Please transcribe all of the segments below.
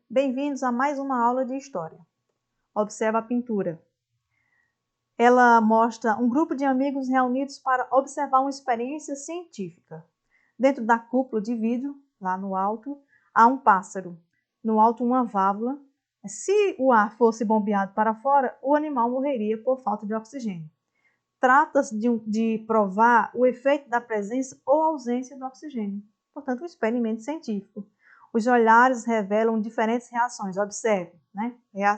Bem-vindos a mais uma aula de História. Observa a pintura. Ela mostra um grupo de amigos reunidos para observar uma experiência científica. Dentro da cúpula de vidro, lá no alto, há um pássaro. No alto, uma válvula. Se o ar fosse bombeado para fora, o animal morreria por falta de oxigênio. Trata-se de provar o efeito da presença ou ausência do oxigênio. Portanto, um experimento científico. Os olhares revelam diferentes reações. Observe, né?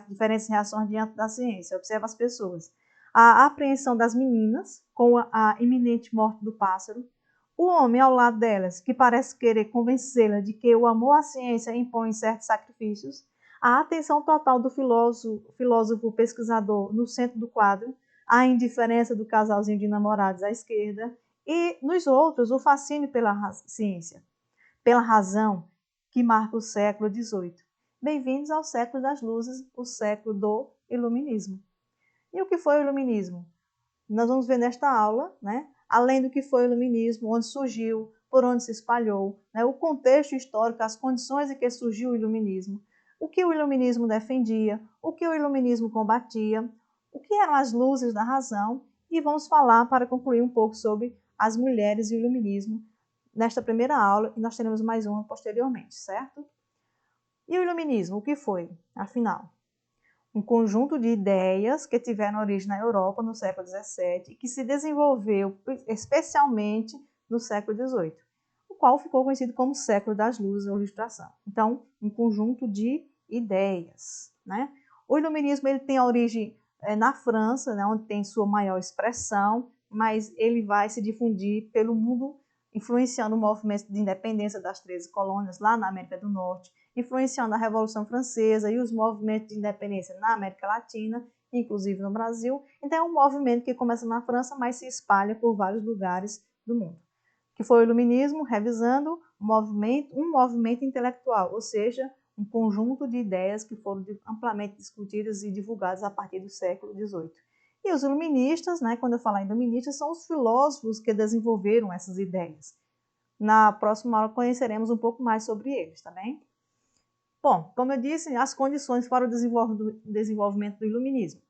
Diferentes reações diante da ciência. Observe as pessoas. A apreensão das meninas com a iminente morte do pássaro. O homem ao lado delas, que parece querer convencê-la de que o amor à ciência impõe certos sacrifícios. A atenção total do filósofo pesquisador no centro do quadro. A indiferença do casalzinho de namorados à esquerda. E, nos outros, o fascínio pela ciência, pela razão, que marca o século XVIII. Bem-vindos ao século das luzes, o século do iluminismo. E o que foi o iluminismo? Nós vamos ver nesta aula, né? Além do que foi o iluminismo, onde surgiu, por onde se espalhou, né? O contexto histórico, as condições em que surgiu o iluminismo, o que o iluminismo defendia, o que o iluminismo combatia, o que eram as luzes da razão, e vamos falar, para concluir, um pouco sobre as mulheres e o iluminismo nesta primeira aula, e nós teremos mais uma posteriormente, certo? E o iluminismo, o que foi, afinal? Um conjunto de ideias que tiveram origem na Europa no século XVII e que se desenvolveu especialmente no século XVIII, o qual ficou conhecido como século das luzes ou ilustração. Então, um conjunto de ideias, né? O iluminismo ele tem a origem na França, né, onde tem sua maior expressão, mas ele vai se difundir pelo mundo, influenciando o movimento de independência das 13 colônias lá na América do Norte, influenciando a Revolução Francesa e os movimentos de independência na América Latina, inclusive no Brasil. Então, é um movimento que começa na França, mas se espalha por vários lugares do mundo. Que foi o iluminismo, revisando um movimento intelectual, ou seja, um conjunto de ideias que foram amplamente discutidas e divulgadas a partir do século XVIII. E os iluministas, né, quando eu falar em iluministas, são os filósofos que desenvolveram essas ideias. Na próxima aula conheceremos um pouco mais sobre eles, tá bem? Bom, como eu disse, as condições para o desenvolvimento do iluminismo.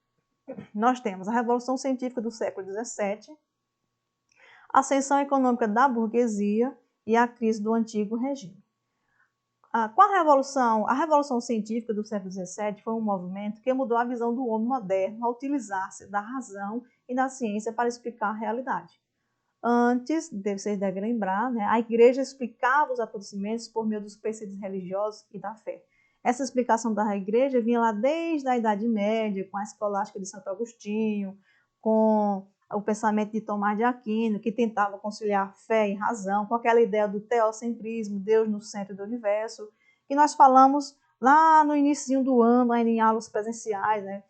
Nós temos a Revolução Científica do século XVII, a ascensão econômica da burguesia e a crise do antigo regime. Com a Revolução Científica do século XVII foi um movimento que mudou a visão do homem moderno ao utilizar-se da razão e da ciência para explicar a realidade. Antes, vocês devem lembrar, né, a igreja explicava os acontecimentos por meio dos preceitos religiosos e da fé. Essa explicação da igreja vinha lá desde a Idade Média, com a escolástica de Santo Agostinho, com o pensamento de Tomás de Aquino, que tentava conciliar fé e razão, com aquela ideia do teocentrismo, Deus no centro do universo, que nós falamos lá no início do ano, ainda em aulas presenciais, né,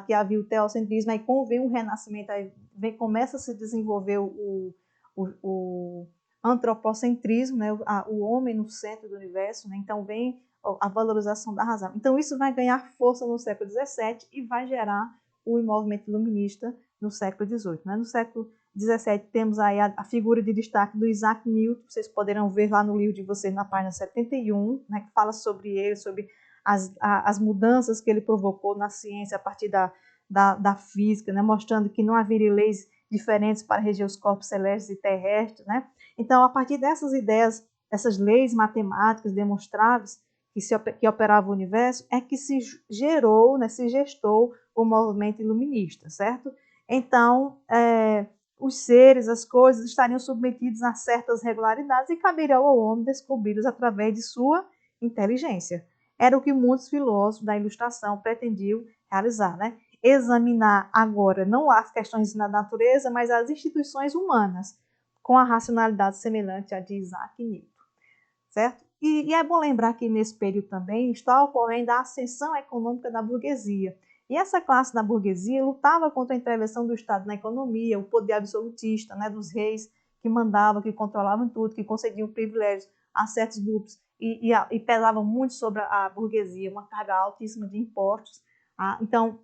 que havia o teocentrismo, aí vem o renascimento, aí começa a se desenvolver o antropocentrismo, né, o homem no centro do universo, né, então vem a valorização da razão. Então isso vai ganhar força no século XVII e vai gerar o movimento iluminista no século XVIII. Né? No século XVII temos aí a figura de destaque do Isaac Newton, vocês poderão ver lá no livro de vocês na página 71, né, que fala sobre ele, sobre as mudanças que ele provocou na ciência a partir da física, né, mostrando que não haveria leis diferentes para reger os corpos celestes e terrestres. Né? Então, a partir dessas ideias, essas leis matemáticas demonstráveis que operava o universo, é que se gerou, né, se gestou o movimento iluminista, certo? Então, os seres, as coisas estariam submetidos a certas regularidades e caberia ao homem descobri-los através de sua inteligência. Era o que muitos filósofos da Ilustração pretendiam realizar, né? Examinar agora não as questões da natureza, mas as instituições humanas, com a racionalidade semelhante à de Isaac Newton, certo? E é bom lembrar que nesse período também está ocorrendo a ascensão econômica da burguesia. E essa classe da burguesia lutava contra a intervenção do Estado na economia, o poder absolutista, né, dos reis que mandavam, que controlavam tudo, que concediam privilégios a certos grupos e pesavam muito sobre a burguesia, uma carga altíssima de impostos. Então,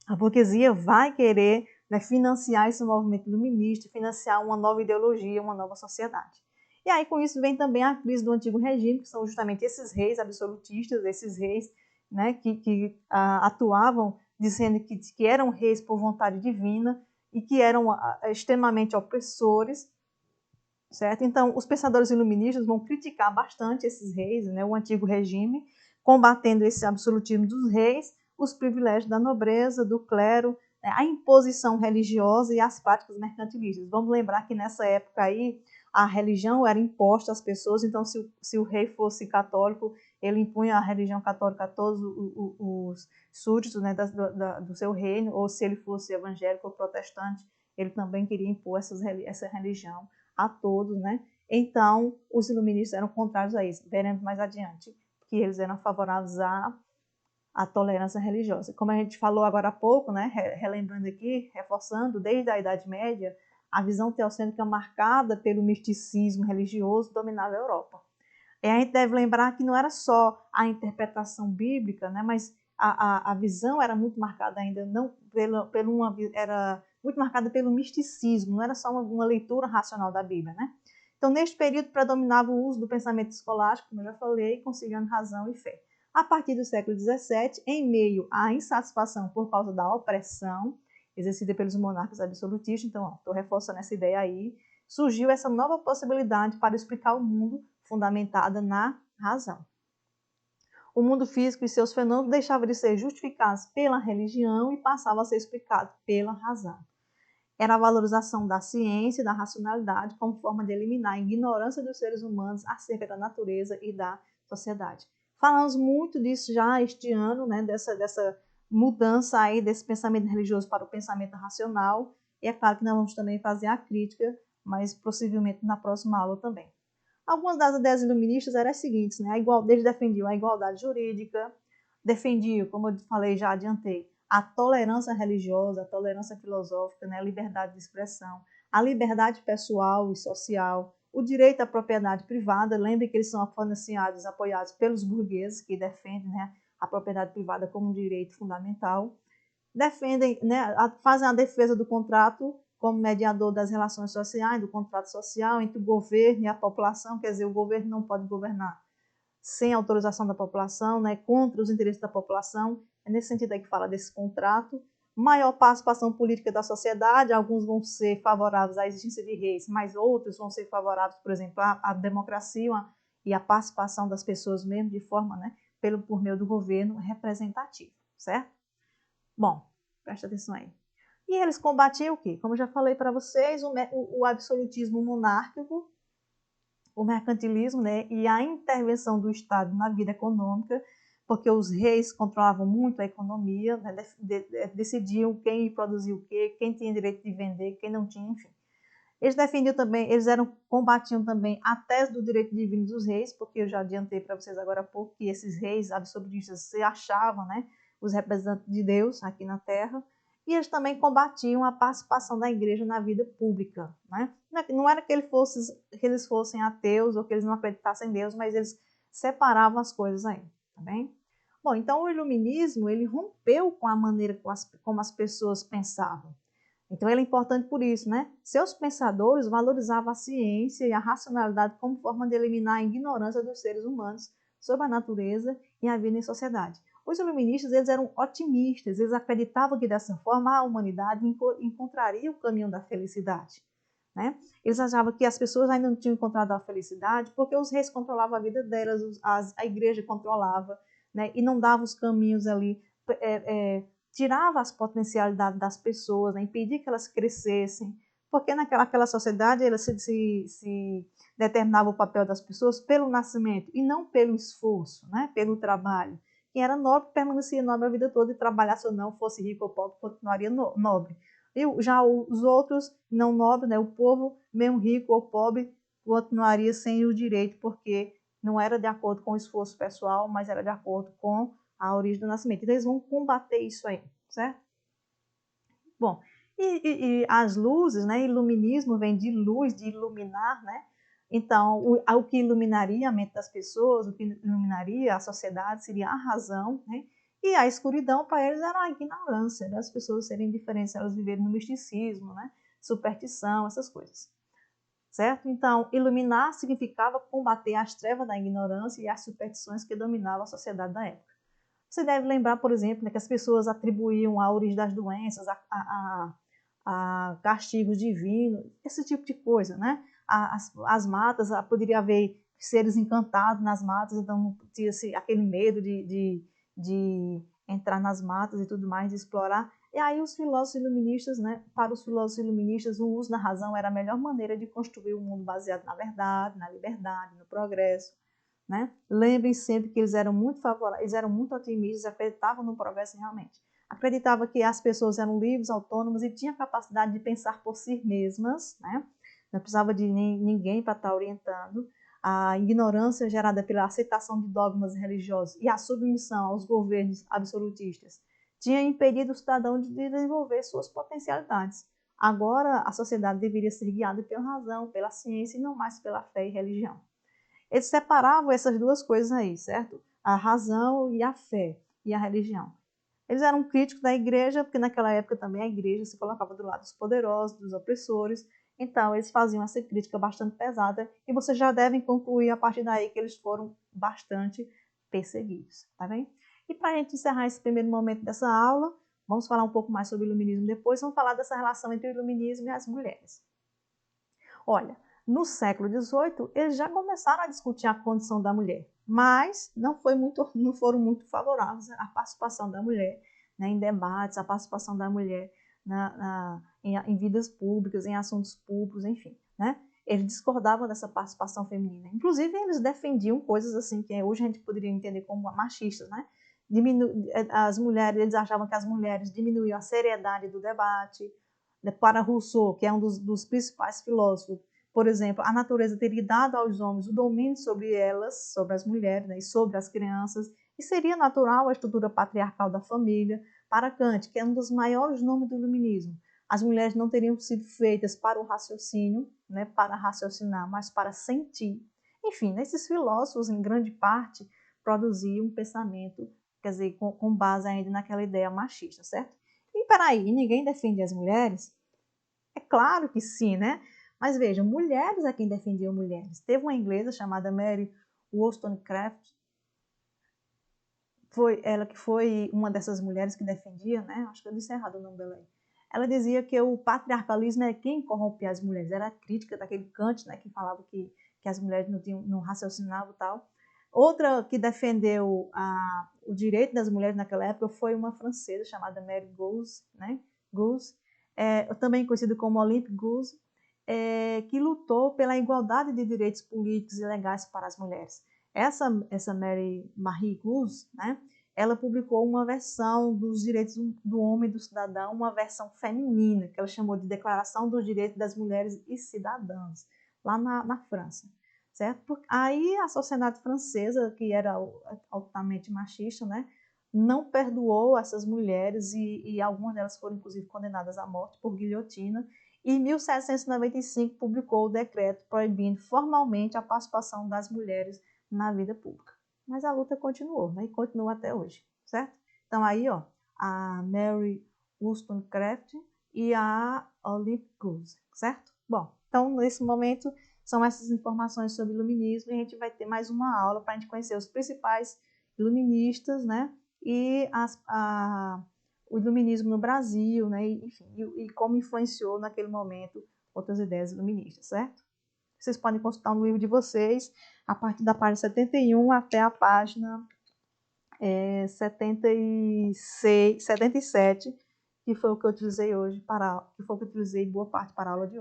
a burguesia vai querer, né, financiar esse movimento iluminista, financiar uma nova ideologia, uma nova sociedade. E aí, com isso, vem também a crise do antigo regime, que são justamente esses reis absolutistas, esses reis, né, que atuavam dizendo que eram reis por vontade divina e que eram extremamente opressores, certo? Então, os pensadores iluministas vão criticar bastante esses reis, né, o antigo regime, combatendo esse absolutismo dos reis, os privilégios da nobreza, do clero, né, a imposição religiosa e as práticas mercantilistas. Vamos lembrar que nessa época aí, a religião era imposta às pessoas, então se o rei fosse católico, ele impunha a religião católica a todos os súditos, né, do seu reino, ou se ele fosse evangélico ou protestante, ele também queria impor essa religião a todos, né? Então, os iluministas eram contrários a isso. Veremos mais adiante que eles eram favoráveis à tolerância religiosa. Como a gente falou agora há pouco, né, relembrando aqui, reforçando, desde a Idade Média, a visão teocêntrica marcada pelo misticismo religioso dominava a Europa. E a gente deve lembrar que não era só a interpretação bíblica, né, mas a visão era muito marcada ainda, não era muito marcada pelo misticismo, não era só uma leitura racional da Bíblia, né? Então, neste período, predominava o uso do pensamento escolástico, como eu já falei, conciliando razão e fé. A partir do século XVII, em meio à insatisfação por causa da opressão exercida pelos monarcas absolutistas, então, estou reforçando essa ideia aí, surgiu essa nova possibilidade para explicar o mundo fundamentada na razão. O mundo físico e seus fenômenos deixavam de ser justificados pela religião e passavam a ser explicados pela razão. Era a valorização da ciência e da racionalidade como forma de eliminar a ignorância dos seres humanos acerca da natureza e da sociedade. Falamos muito disso já este ano, né, dessa mudança aí desse pensamento religioso para o pensamento racional. E é claro que nós vamos também fazer a crítica, mas possivelmente na próxima aula também. Algumas das ideias iluministas eram as seguintes, né? Eles defendiam a igualdade jurídica, defendiam, como eu falei, já adiantei, a tolerância religiosa, a tolerância filosófica, né? A liberdade de expressão, a liberdade pessoal e social, o direito à propriedade privada. Lembre que eles são financiados, apoiados pelos burgueses, que defendem, né, a propriedade privada como um direito fundamental. Defendem, né, fazem a defesa do contrato como mediador das relações sociais, do contrato social entre o governo e a população, quer dizer, o governo não pode governar sem autorização da população, né, contra os interesses da população. É nesse sentido aí que fala desse contrato. Maior participação política da sociedade, alguns vão ser favoráveis à existência de reis, mas outros vão ser favoráveis, por exemplo, à democracia e à participação das pessoas mesmo de forma, né, por meio do governo representativo, certo? Bom, presta atenção aí. E eles combatiam o quê? Como eu já falei para vocês, o absolutismo monárquico, o mercantilismo, né, e a intervenção do Estado na vida econômica, porque os reis controlavam muito a economia, né, decidiam quem produzia o quê, quem tinha direito de vender, quem não tinha, enfim. Eles defendiam também, combatiam também a tese do direito divino dos reis, porque eu já adiantei para vocês agora há pouco que esses reis absolutistas se achavam, né, os representantes de Deus aqui na Terra. E eles também combatiam a participação da igreja na vida pública, né? Não era que eles fossem ateus ou que eles não acreditassem em Deus, mas eles separavam as coisas aí, tá bem? Bom, então o iluminismo, ele rompeu com a maneira como as pessoas pensavam. Então ele é importante por isso, né? Seus pensadores valorizavam a ciência e a racionalidade como forma de eliminar a ignorância dos seres humanos sobre a natureza e a vida em sociedade. Os iluministas, eles eram otimistas, eles acreditavam que dessa forma a humanidade encontraria o caminho da felicidade, né? Eles achavam que as pessoas ainda não tinham encontrado a felicidade porque os reis controlavam a vida delas, a igreja controlava, né? E não dava os caminhos ali, tirava as potencialidades das pessoas, né? Impedia que elas crescessem, porque naquela sociedade ela se determinava o papel das pessoas pelo nascimento e não pelo esforço, né? Pelo trabalho. Quem era nobre permanecia nobre a vida toda e trabalhasse ou não, fosse rico ou pobre, continuaria nobre. E já os outros não nobres, né, o povo, mesmo rico ou pobre, continuaria sem o direito, porque não era de acordo com o esforço pessoal, mas era de acordo com a origem do nascimento. Então, eles vão combater isso aí, certo? Bom, e as luzes, né, iluminismo vem de luz, de iluminar, né? Então, o que iluminaria a mente das pessoas, o que iluminaria a sociedade seria a razão, né? E a escuridão para eles era a ignorância, né? As pessoas serem diferentes, elas viverem no misticismo, né? Superstição, essas coisas. certo? Então, iluminar significava combater as trevas da ignorância e as superstições que dominavam a sociedade da época. Você deve lembrar, por exemplo, né, que as pessoas atribuíam a origem das doenças a castigos divinos, esse tipo de coisa, né? As matas, poderia haver seres encantados nas matas, então não tinha aquele medo de entrar nas matas e tudo mais, de explorar. E aí os filósofos iluministas, né? Para os filósofos iluministas, o uso da razão era a melhor maneira de construir um mundo baseado na verdade, na liberdade, no progresso. Né? Lembrem sempre que eles eram muito favoráveis, eles eram muito otimistas, acreditavam no progresso realmente. Acreditavam que as pessoas eram livres, autônomas e tinham a capacidade de pensar por si mesmas, né? Não precisava de ninguém para estar orientando. A ignorância gerada pela aceitação de dogmas religiosos e a submissão aos governos absolutistas tinha impedido o cidadão de desenvolver suas potencialidades. Agora, a sociedade deveria ser guiada pela razão, pela ciência e não mais pela fé e religião. Eles separavam essas duas coisas aí, certo? A razão e a fé e a religião. Eles eram críticos da igreja, porque naquela época também a igreja se colocava do lado dos poderosos, dos opressores. Então, eles faziam essa crítica bastante pesada e vocês já devem concluir a partir daí que eles foram bastante perseguidos, tá bem? E para a gente encerrar esse primeiro momento dessa aula, vamos falar um pouco mais sobre o iluminismo depois, vamos falar dessa relação entre o iluminismo e as mulheres. Olha, no século XVIII, eles já começaram a discutir a condição da mulher, mas não foram muito favoráveis à participação da mulher, né, em debates, à participação da mulher em vidas públicas, em assuntos públicos, enfim. Né? Eles discordavam dessa participação feminina. Inclusive, eles defendiam coisas assim que hoje a gente poderia entender como machistas. Né? As mulheres, eles achavam que as mulheres diminuíam a seriedade do debate. Para Rousseau, que é um dos principais filósofos, por exemplo, a natureza teria dado aos homens o domínio sobre elas, sobre as mulheres, né, e sobre as crianças, e seria natural a estrutura patriarcal da família. Para Kant, que é um dos maiores nomes do iluminismo, as mulheres não teriam sido feitas para o raciocínio, né, para raciocinar, mas para sentir. Enfim, esses filósofos, em grande parte, produziam um pensamento, quer dizer, com base ainda naquela ideia machista, certo? E peraí, ninguém defende as mulheres? É claro que sim, né? Mas vejam, mulheres é quem defendiam mulheres. Teve uma inglesa chamada Mary Wollstonecraft, foi ela que foi uma dessas mulheres que defendia, né? Acho que eu disse errado o nome dela aí. Ela dizia que o patriarcalismo é quem corrompia as mulheres. Era a crítica daquele Kant, né? Que falava que as mulheres não raciocinavam e tal. Outra que defendeu o direito das mulheres naquela época foi uma francesa chamada Mary Gouze, né? Gouze, também conhecida como Olympe Gouze, que lutou pela igualdade de direitos políticos e legais para as mulheres. Essa Marie Gouze, né? Ela publicou uma versão dos direitos do homem e do cidadão, uma versão feminina, que ela chamou de Declaração dos Direitos das Mulheres e Cidadãs, lá na França. Certo? Aí a sociedade francesa, que era altamente machista, né, não perdoou essas mulheres e algumas delas foram inclusive condenadas à morte por guilhotina. E em 1795 publicou o decreto proibindo formalmente a participação das mulheres na vida pública. Mas a luta continuou, né, e continua até hoje, certo? Então aí, ó, a Mary Wollstonecraft e a Olympe Gouze, certo? Bom, então nesse momento são essas informações sobre iluminismo e a gente vai ter mais uma aula para a gente conhecer os principais iluministas, né? E o iluminismo no Brasil, né? Enfim, e como influenciou naquele momento outras ideias iluministas, certo? Vocês podem consultar no livro de vocês, a partir da página 71 até a página 77, que foi o que eu utilizei hoje que foi o que eu utilizei boa parte para a aula de hoje.